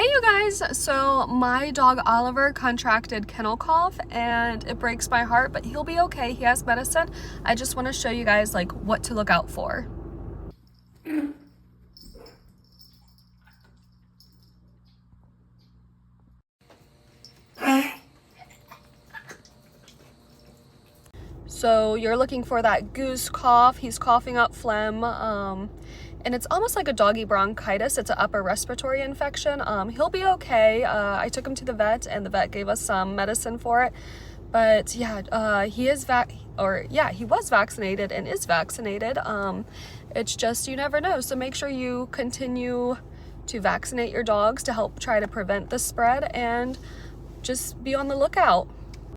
Hey you guys, so my dog Oliver contracted kennel cough and it breaks my heart, but he'll be okay. He has medicine. I just want to show you guys like what to look out for. So you're looking for that goose cough. He's coughing up phlegm, and it's almost like a doggy bronchitis. It's an upper respiratory infection. He'll be okay. I took him to the vet and the vet gave us some medicine for it. But yeah, he was vaccinated and is vaccinated. It's just, you never know. So make sure you continue to vaccinate your dogs to help try to prevent the spread, and just be on the lookout.